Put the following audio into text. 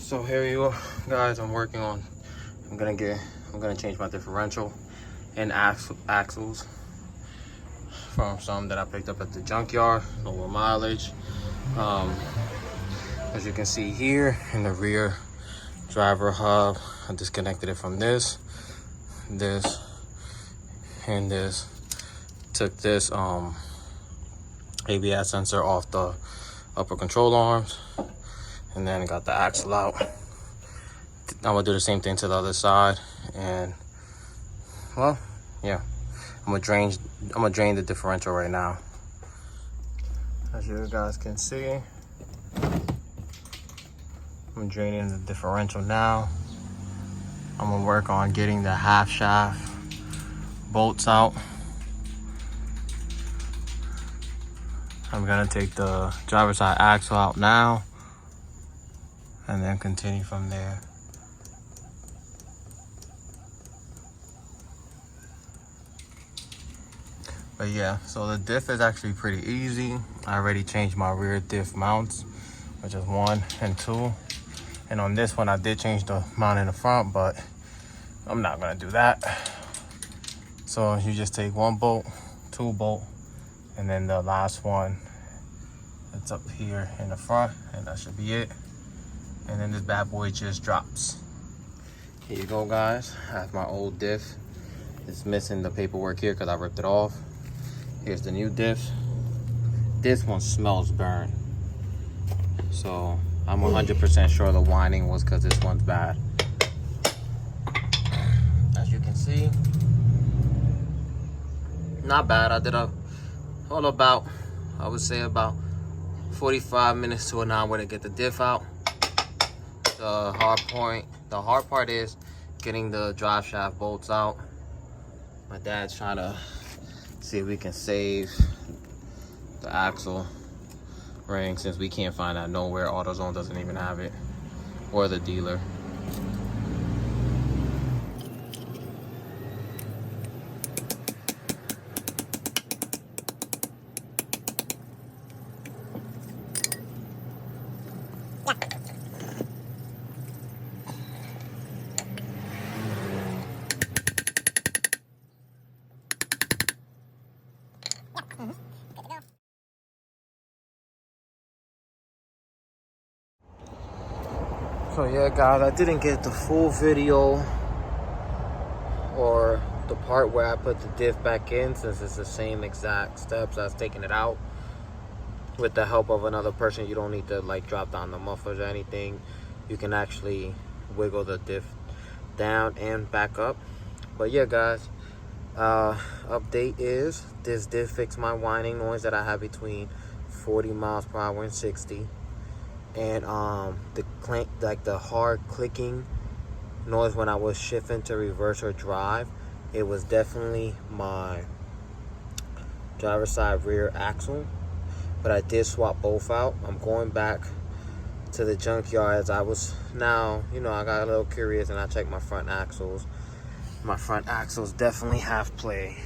So here you go, guys. I'm gonna change my differential and axles from some that I picked up at the junkyard, lower mileage. As you can see here in the rear driver hub, I disconnected it from this, and this. Took this ABS sensor off the upper control arms, and then got the axle out. I'm gonna do the same thing to the other side, and well, yeah, I'm gonna drain the differential right now. As you guys can see, I'm draining the differential now. I'm gonna work on getting the half shaft bolts out. I'm gonna take the driver's side axle out now and then continue from there. But yeah, so the diff is actually pretty easy. I already changed my rear diff mounts, which is 1 and 2. And on this one, I did change the mount in the front, but I'm not gonna do that. So you just take 1 bolt, 2 bolt, and then the last one, it's up here in the front, and that should be it. And then this bad boy just drops. Here you go, guys. I have my old diff. It's missing the paperwork here because I ripped it off. Here's the new diff. This one smells burnt. So I'm 100% sure the whining was because this one's bad. As you can see, not bad. I did I would say about 45 minutes to an hour to get the diff out. The hard part is getting the drive shaft bolts out. My dad's trying to see if we can save the axle ring since we can't find that nowhere. AutoZone doesn't even have it, or the dealer. So yeah, guys, I didn't get the full video or the part where I put the diff back in, since it's the same exact steps as taking it out. With the help of another person, you don't need to like drop down the mufflers or anything. You can actually wiggle the diff down and back up. But yeah, guys, update is this diff fixed my whining noise that I have between 40 miles per hour and 60. And the clank, like the hard clicking noise when I was shifting to reverse or drive, it was definitely my driver's side rear axle. But I did swap both out. I'm going back to the junkyard as I was now, I got a little curious and I checked my front axles. My front axles definitely have play.